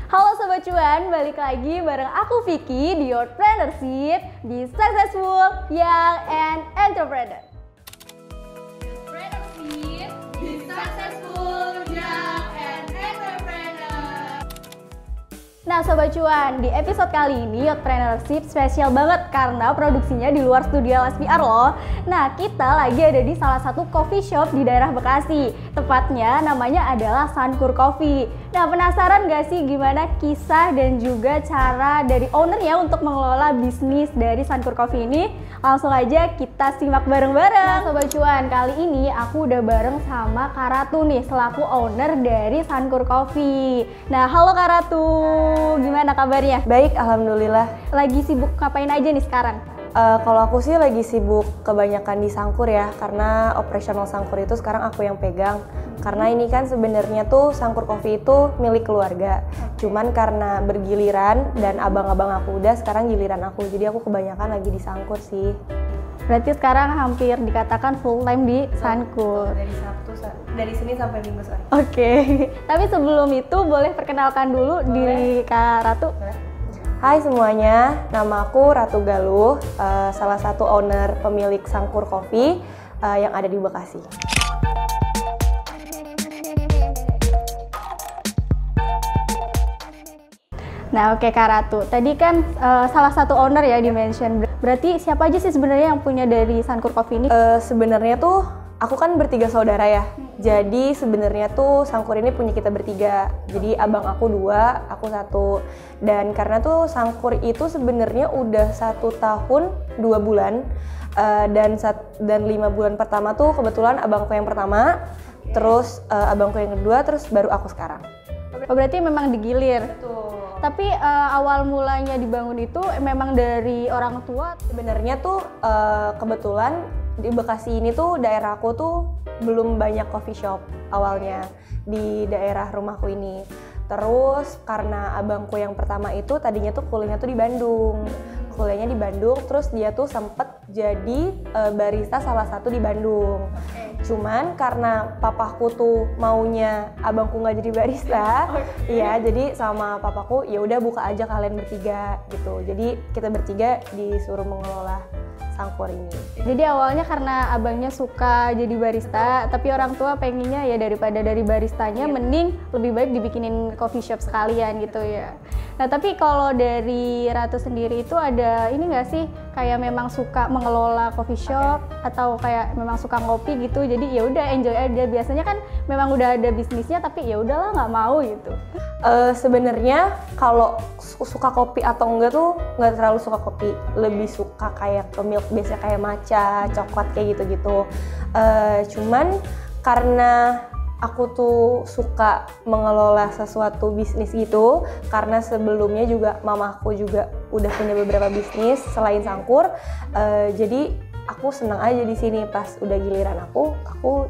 Halo Sobat Cuan, balik lagi bareng aku Vicky di Entrepreneurship di Successful Young and Entrepreneur. Entrepreneurship di Successful Young and Entrepreneur. Nah Sobat Cuan, di episode kali ini Entrepreneurship spesial banget karena produksinya di luar studio LSPR loh. Nah kita lagi ada di salah satu coffee shop di daerah Bekasi. Tepatnya namanya adalah Sankur Coffee. Nah penasaran gak sih gimana kisah dan juga cara dari ownernya untuk mengelola bisnis dari Sankur Coffee ini? Langsung aja kita simak bareng-bareng. Nah, Sobat Cuan, kali ini aku udah bareng sama Kak Ratu nih selaku owner dari Sankur Coffee. Nah halo Kak Ratu, gimana kabarnya? Baik, alhamdulillah. Lagi sibuk ngapain aja nih sekarang? Kalau aku sih lagi sibuk kebanyakan di Sankur ya, karena operasional Sankur itu sekarang aku yang pegang. Karena ini kan sebenarnya tuh Sankur Coffee itu milik keluarga. Cuman karena bergiliran dan abang-abang aku udah, sekarang giliran aku. Jadi aku kebanyakan lagi di Sankur sih. Berarti sekarang hampir dikatakan full time di Sankur. Dari Senin sampai Minggu sore. Oke. Tapi sebelum itu boleh perkenalkan dulu diri Kak Ratu. Hai semuanya, nama aku Ratu Galuh, salah satu owner pemilik Sankur Coffee yang ada di Bekasi. Nah oke Kak Ratu, tadi kan salah satu owner ya di-mention. Berarti siapa aja sih sebenarnya yang punya dari Sankur Coffee ini? Sebenarnya tuh aku kan bertiga saudara ya. Jadi sebenarnya tuh Sankur ini punya kita bertiga. Jadi abang aku 2, aku 1. Dan karena tuh Sankur itu sebenarnya udah 1 tahun 2 bulan. Dan 5 bulan pertama tuh kebetulan abangku yang pertama, terus abangku yang kedua, terus baru aku sekarang. Oh, berarti memang digilir. Betul. Tapi awal mulanya dibangun itu memang dari orang tua? Sebenarnya tuh kebetulan di Bekasi ini tuh daerah aku tuh belum banyak coffee shop awalnya di daerah rumahku ini. Terus karena abangku yang pertama itu tadinya tuh kuliahnya tuh di Bandung. Kuliahnya di Bandung, terus dia tuh sempet jadi barista salah satu di Bandung. Cuman karena papaku tuh maunya abangku nggak jadi barista, iya jadi sama papaku ya udah buka aja kalian bertiga gitu. Jadi kita bertiga disuruh mengelola Sankur ini. Jadi awalnya karena abangnya suka jadi barista, tapi orang tua pengennya ya daripada dari baristanya mending lebih baik dibikinin coffee shop sekalian gitu ya. Nah tapi kalau dari Ratu sendiri itu ada ini nggak sih kayak memang suka mengelola coffee shop atau kayak memang suka ngopi gitu, jadi ya udah enjoy aja. Biasanya kan memang udah ada bisnisnya tapi ya udahlah nggak mau gitu. Sebenarnya kalau suka kopi atau enggak tuh nggak terlalu suka kopi, lebih suka kayak ke milk, biasanya kayak matcha, coklat kayak gitu-gitu. Cuman karena aku tuh suka mengelola sesuatu bisnis gitu, karena sebelumnya juga mamaku juga udah punya beberapa bisnis selain Sankur, jadi aku senang aja di sini. Pas udah giliran aku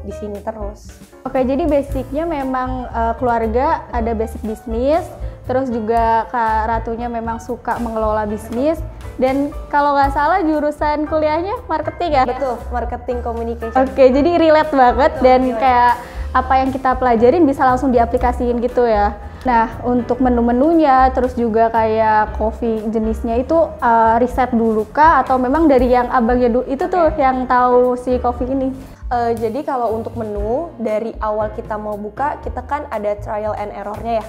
di sini terus. Oke, jadi basicnya memang keluarga ada basic bisnis, terus juga Kak Ratunya memang suka mengelola bisnis, dan kalau nggak salah jurusan kuliahnya marketing ya? Betul, marketing communication. Oke, jadi relate banget. Betul, dan relate. Kayak apa yang kita pelajarin bisa langsung diaplikasiin gitu ya. Nah, untuk menu-menunya, terus juga kayak kopi jenisnya itu riset dulu kah? Atau memang dari yang abangnya dulu itu tuh yang tahu si kopi ini? Jadi kalau untuk menu, dari awal kita mau buka, kita kan ada trial and error-nya ya.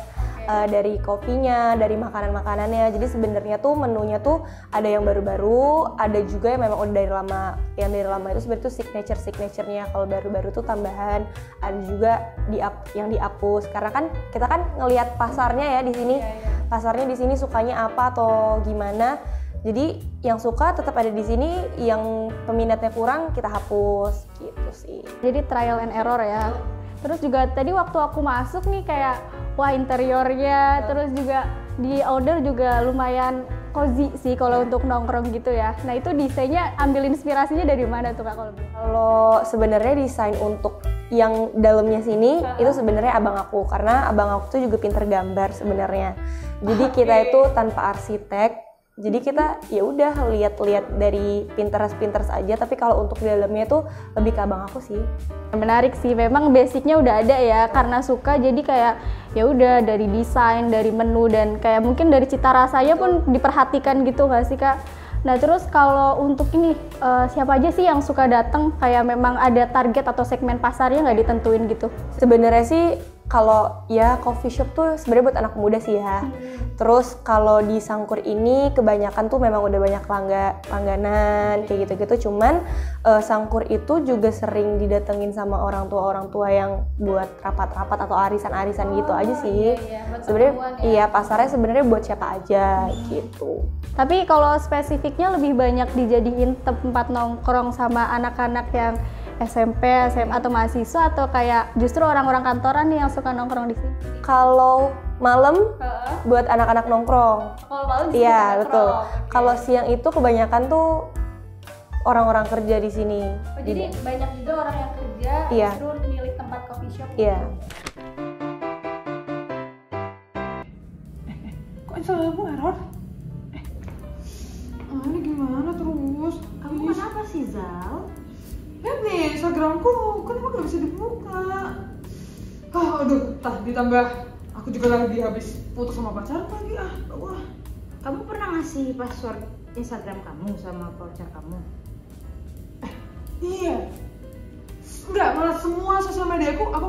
Dari kopinya, dari makanan-makanannya. Jadi sebenarnya tuh menunya tuh ada yang baru-baru, ada juga yang memang udah dari lama. Yang dari lama itu sebenarnya tuh signature-nya. Kalau baru-baru tuh tambahan, ada juga yang dihapus. Karena kan kita kan ngelihat pasarnya ya di sini. Pasarnya di sini sukanya apa atau gimana. Jadi yang suka tetap ada di sini, yang peminatnya kurang kita hapus gitu sih. Jadi trial and error ya. Terus juga tadi waktu aku masuk nih kayak wah interiornya, terus juga di order juga lumayan cozy sih kalau untuk nongkrong gitu ya. Nah itu desainnya ambil inspirasinya dari mana tuh Kak kalau? Kalau sebenarnya desain untuk yang dalamnya sini itu sebenarnya abang aku, karena abang aku tuh juga pinter gambar sebenarnya. Jadi kita itu tanpa arsitek Jadi kita ya udah lihat-lihat dari Pinterest aja, tapi kalau untuk di dalamnya tuh lebih ke abang aku sih. Menarik sih, memang basicnya udah ada ya, karena suka jadi kayak ya udah dari desain, dari menu, dan kayak mungkin dari cita rasanya pun diperhatikan gitu nggak sih Kak? Nah terus kalau untuk ini siapa aja sih yang suka datang, kayak memang ada target atau segmen pasarnya nggak ditentuin gitu? Sebenarnya sih kalau ya coffee shop tuh sebenarnya buat anak muda sih ya. Terus kalau di Sangkur ini kebanyakan tuh memang udah banyak langganan kayak gitu-gitu. Cuman Sangkur itu juga sering didatengin sama orang tua yang buat rapat-rapat atau arisan-arisan gitu aja sih. Sebenarnya iya pasarnya sebenarnya buat siapa aja gitu. Tapi kalau spesifiknya lebih banyak dijadiin tempat nongkrong sama anak-anak yang SMP, SMA atau mahasiswa, atau kayak justru orang-orang kantoran nih yang suka nongkrong di sini? Kalau malam buat anak-anak nongkrong. Kalau malam iya betul. Okay. Kalau siang itu kebanyakan tuh orang-orang kerja di sini. Oh, jadi banyak juga orang yang kerja justru milik tempat coffee shop. Iya. Kok Instagramku error? Ini gimana terus? Kamu kenapa sih Zal? Lihat nih Instagramku, kenapa gak bisa dibuka? Aduh, ditambah aku juga lagi habis putus sama pacar lagi. Wah. Kamu pernah ngasih password Instagram kamu sama pacar kamu? Iya. Enggak, malah semua sosial media aku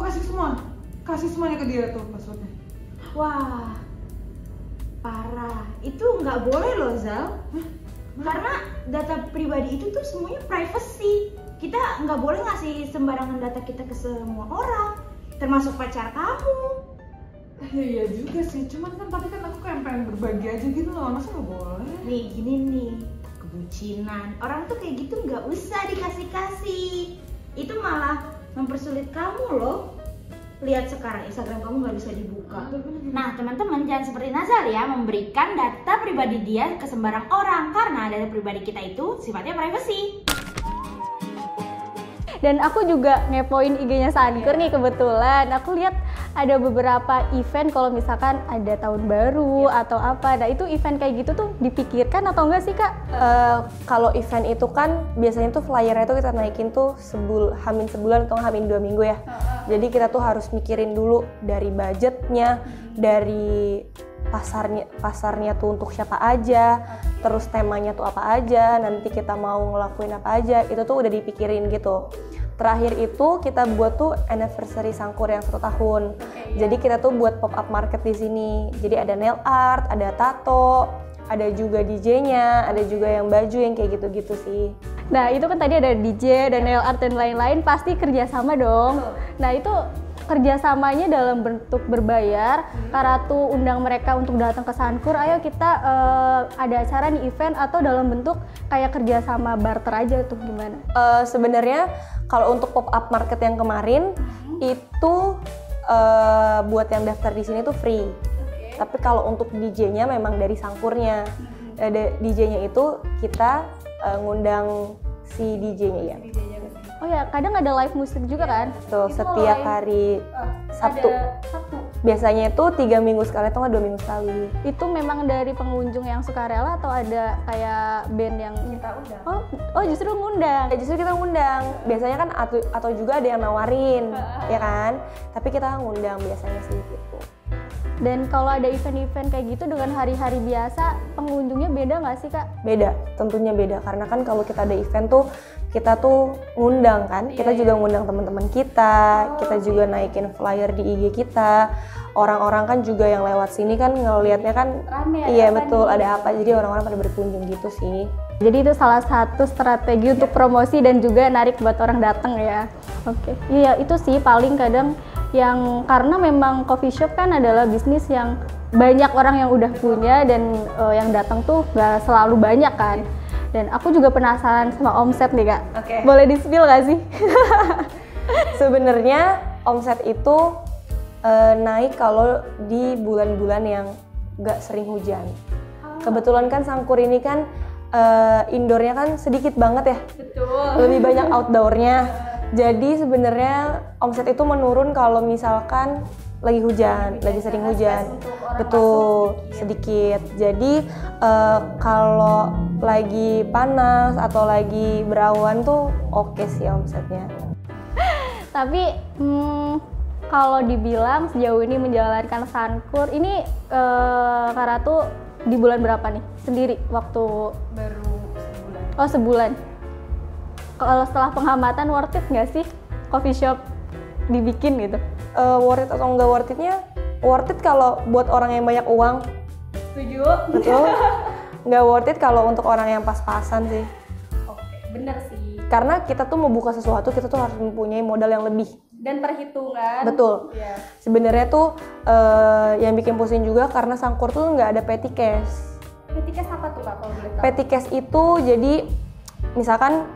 kasih semuanya ke dia tuh passwordnya. Wah, parah. Itu nggak boleh loh Zal. Karena data pribadi itu tuh semuanya privacy. Kita nggak boleh ngasih sembarangan data kita ke semua orang, termasuk pacar kamu. Iya juga sih, cuman kan tapi kan aku kayak pengen berbagi aja gitu loh, masa nggak boleh? Nih gini nih, kebucinan. Orang tuh kayak gitu nggak usah dikasih-kasih. Itu malah mempersulit kamu loh. Lihat sekarang Instagram kamu nggak bisa dibuka. Nah teman-teman jangan seperti Nazar ya, memberikan data pribadi dia ke sembarang orang, karena data pribadi kita itu sifatnya privacy. Dan aku juga ngepoin IG-nya Sangkur nih, kebetulan aku lihat ada beberapa event kalau misalkan ada tahun baru atau apa. Nah itu event kayak gitu tuh dipikirkan atau enggak sih Kak? Kalau event itu kan biasanya tuh flyernya tuh kita naikin tuh hamin sebulan atau hamin 2 minggu ya. Jadi kita tuh harus mikirin dulu dari budgetnya, dari pasarnya tuh untuk siapa aja, terus temanya tuh apa aja, nanti kita mau ngelakuin apa aja, itu tuh udah dipikirin gitu. Terakhir itu kita buat tuh anniversary Sangkur yang 1 tahun. Jadi kita tuh buat pop up market di sini. Jadi ada nail art, ada tato, ada juga DJ-nya, ada juga yang baju yang kayak gitu-gitu sih. Nah itu kan tadi ada DJ dan nail art dan lain-lain, pasti kerjasama dong. Nah itu kerjasamanya dalam bentuk berbayar, Kak Ratu undang mereka untuk datang ke Sangkur, ayo kita ada acara nih event, atau dalam bentuk kayak kerjasama barter aja tuh gimana? Sebenarnya kalau untuk pop up market yang kemarin itu buat yang daftar di sini tuh free. Tapi kalau untuk DJ-nya memang dari Sangkurnya. DJ-nya itu kita ngundang si DJ-nya ya. Oh ya, kadang ada live musik juga kan? Tuh, setiap hari Sabtu. Biasanya itu 3 minggu sekali atau 2 minggu sekali. Itu memang dari pengunjung yang sukarela atau ada kayak band yang kita undang? Oh justru ngundang? Justru kita ngundang. Biasanya kan atau juga ada yang nawarin, ya kan? Tapi kita ngundang biasanya sih gitu. Dan kalau ada event-event kayak gitu dengan hari-hari biasa, pengunjungnya beda nggak sih Kak? Beda, tentunya beda. Karena kan kalau kita ada event tuh, kita tuh ngundang kan. Kita juga ngundang teman-teman kita, kita juga naikin flyer di IG kita. Orang-orang kan juga yang lewat sini kan ngelihatnya kan, rame, iya betul, ada apa. Jadi orang-orang pada berkunjung gitu sih. Jadi itu salah satu strategi untuk promosi dan juga narik buat orang datang ya. Oke. Iya, itu sih paling kadang yang karena memang coffee shop kan adalah bisnis yang banyak orang yang udah punya dan yang datang tuh gak selalu banyak kan. Dan aku juga penasaran sama omset nih Kak. Boleh di-spill gak sih? Sebenarnya omset itu naik kalau di bulan-bulan yang gak sering hujan. Kebetulan kan Sangkur ini kan indoornya kan sedikit banget ya. Betul. Lebih banyak outdoornya. Jadi sebenarnya omset itu menurun kalau misalkan lagi hujan, lagi sering karena hujan. space untuk orang Betul, masuk sedikit. Jadi kalau lagi panas atau lagi berawan tuh oke sih omsetnya. Tapi kalau dibilang sejauh ini menjalankan Sankur ini Kak Ratu di bulan berapa nih sendiri waktu? Baru sebulan. Oh, sebulan. Kalau setelah pengamatan worth it nggak sih coffee shop dibikin gitu? Worth it atau nggak worth itnya? Worth it kalau buat orang yang banyak uang, Setuju? betul. Nggak worth it kalau untuk orang yang pas-pasan sih. Oke, bener sih. Karena kita tuh mau buka sesuatu, kita tuh harus mempunyai modal yang lebih. Dan perhitungan. Betul. Iya. Sebenarnya tuh yang bikin pusing juga karena Sankur tuh nggak ada petty cash. Petty cash apa tuh Kak kalau boleh tahu? Petty cash itu jadi misalkan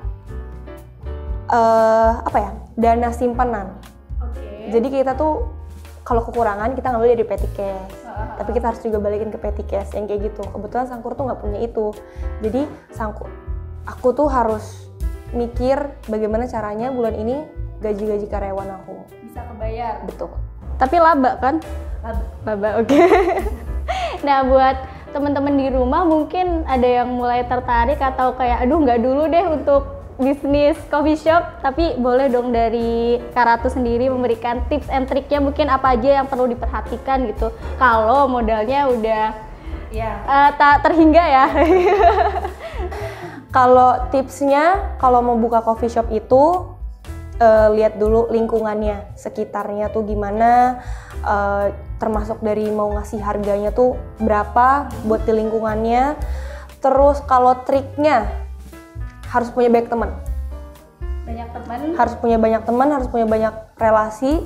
dana simpanan. Oke. Jadi kita tuh kalau kekurangan kita ngambil dari petty cash. Tapi kita harus juga balikin ke petty cash yang kayak gitu. Kebetulan Sankur tuh nggak punya itu. Jadi aku tuh harus mikir bagaimana caranya bulan ini gaji-gaji karyawan aku. Bisa kebayar. Betul. Tapi laba kan? Laba, oke. Nah, buat teman-teman di rumah mungkin ada yang mulai tertarik atau kayak aduh nggak dulu deh untuk bisnis coffee shop, tapi boleh dong dari Kak Ratu sendiri memberikan tips and triknya mungkin apa aja yang perlu diperhatikan gitu kalau modalnya udah tak terhingga ya. Kalau tipsnya, kalau mau buka coffee shop itu lihat dulu lingkungannya, sekitarnya tuh gimana, termasuk dari mau ngasih harganya tuh berapa buat di lingkungannya. Terus kalau triknya harus punya banyak teman. Banyak teman. Harus punya banyak teman, harus punya banyak relasi.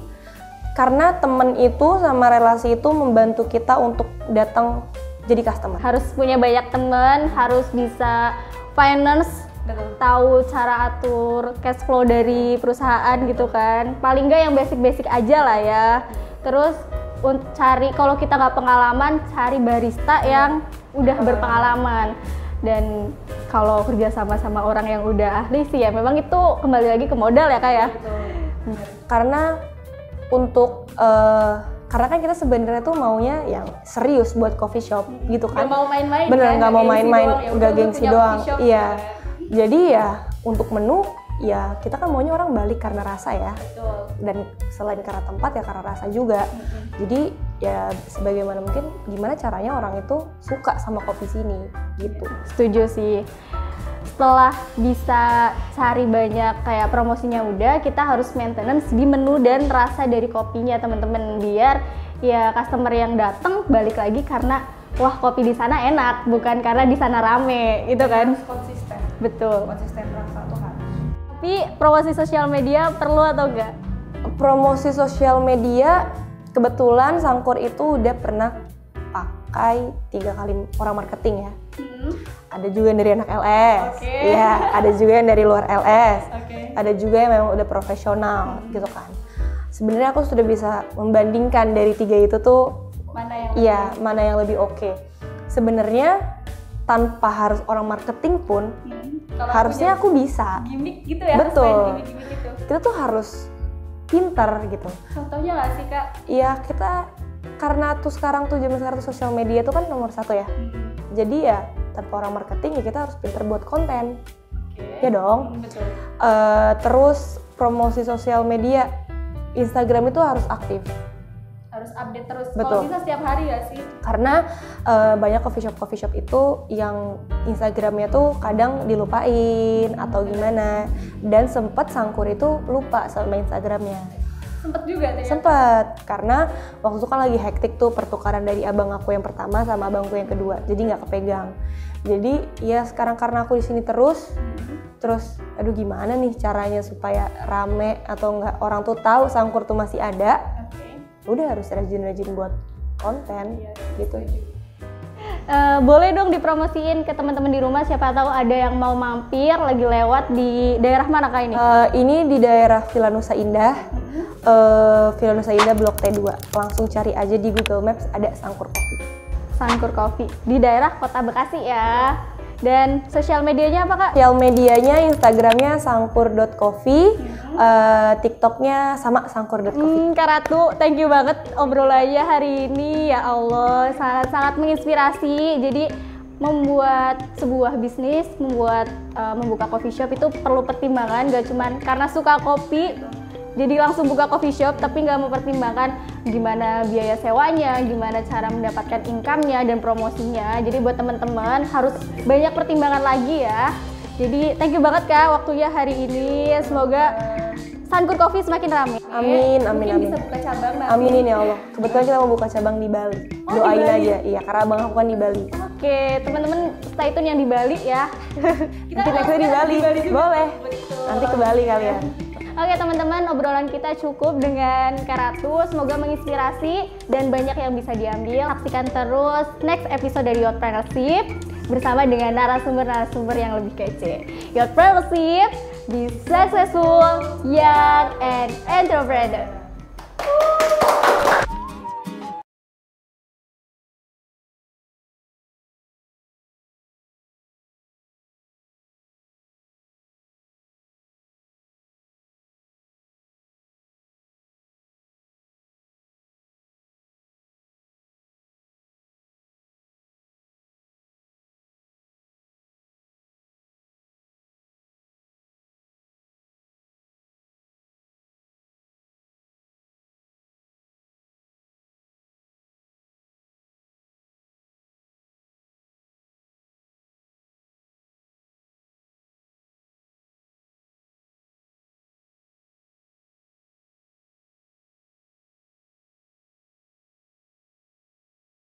Karena teman itu sama relasi itu membantu kita untuk datang jadi customer. Harus punya banyak teman, harus bisa finance. Betul. Tahu cara atur cash flow dari perusahaan gitu kan, paling nggak yang basic-basic aja lah ya. Terus cari, kalau kita nggak pengalaman, cari barista yang udah berpengalaman. Dan kalau kerja sama orang yang udah ahli sih ya memang itu kembali lagi ke modal ya Kak ya. Karena untuk karena kan kita sebenarnya tuh maunya yang serius buat coffee shop gitu kan. Nggak mau main-main. Bener, kan? nggak mau main-main, nggak gengsi doang. Iya. Juga. Jadi ya untuk menu ya kita kan maunya orang balik karena rasa ya. Betul. Dan selain karena tempat ya karena rasa juga. Jadi ya sebagaimana mungkin gimana caranya orang itu suka sama kopi sini gitu. Setuju sih. Setelah bisa cari banyak kayak promosinya udah, kita harus maintenance di menu dan rasa dari kopinya teman-teman biar ya customer yang datang balik lagi karena wah kopi di sana enak, bukan karena di sana rame gitu kan. Harus konsisten. Betul. Konsisten rasa tuh harus. Tapi promosi sosial media perlu atau enggak? Promosi sosial media kebetulan Sankur itu udah pernah pakai 3 kali orang marketing ya. Ada juga yang dari anak LS, iya. Ada juga yang dari luar LS, ada juga yang memang udah profesional gitu kan. Sebenarnya aku sudah bisa membandingkan dari 3 itu tuh mana yang lebih oke. Sebenarnya tanpa harus orang marketing pun harusnya aku bisa. Gimik gitu ya. Betul. Gimik gitu. Kita tuh harus pintar gitu. Contohnya nggak sih Kak? Iya, kita karena tuh sekarang tuh zaman sekarang tuh sosial media tuh kan nomor 1 ya. Jadi ya tanpa orang marketing ya kita harus pintar buat konten. Ya dong. Betul. Terus promosi sosial media, Instagram itu harus aktif. Harus update terus. Betul. Kalau bisa setiap hari nggak sih? Karena banyak coffee shop itu yang Instagramnya tuh kadang dilupain atau gimana. Dan sempet Sankur itu lupa sama Instagramnya. Sempet juga tuh ya? Sempet, karena waktu itu kan lagi hektik tuh pertukaran dari abang aku yang pertama sama abangku yang kedua, jadi nggak kepegang. Jadi ya sekarang karena aku di sini terus, aduh gimana nih caranya supaya rame atau nggak orang tuh tahu Sankur tuh masih ada. Udah harus rajin-rajin buat konten gitu. Boleh dong dipromosiin ke teman-teman di rumah, siapa tahu ada yang mau mampir lagi lewat di daerah mana Kak ini? Ini di daerah Villa Nusa Indah. Villa Nusa Indah Blok T2. Langsung cari aja di Google Maps ada Sankur Coffee. Sankur Coffee di daerah Kota Bekasi ya. Dan sosial medianya apa Kak? Sosial medianya Instagramnya sangkur.coffee, TikToknya sama sangkur.coffee. Kak Ratu, thank you banget obrolannya hari ini. Ya Allah, sangat-sangat menginspirasi. Jadi membuat sebuah bisnis, membuka coffee shop itu perlu pertimbangan, gak cuman karena suka kopi jadi langsung buka coffee shop, tapi nggak mempertimbangkan gimana biaya sewanya, gimana cara mendapatkan income-nya dan promosinya. Jadi buat teman-teman harus banyak pertimbangan lagi ya. Jadi thank you banget Kak waktunya hari ini. Semoga Sangkur Coffee semakin ramai. Amin, amin, amin. Bisa buka cabang nanti. Aminin ya Allah. Kebetulan kita mau buka cabang di Bali. Doain di Bali? aja. Iya, karena abang aku kan di Bali. Oke, teman-teman stay tune yang di Bali ya. Nanti next di Bali. Boleh. Nanti ke Bali kalian. Oke teman-teman, obrolan kita cukup dengan Kak Ratu. Semoga menginspirasi dan banyak yang bisa diambil. Saksikan terus next episode dari Youthpreneurship bersama dengan narasumber-narasumber yang lebih kece. Youthpreneurship, be successful, young, and entrepreneur.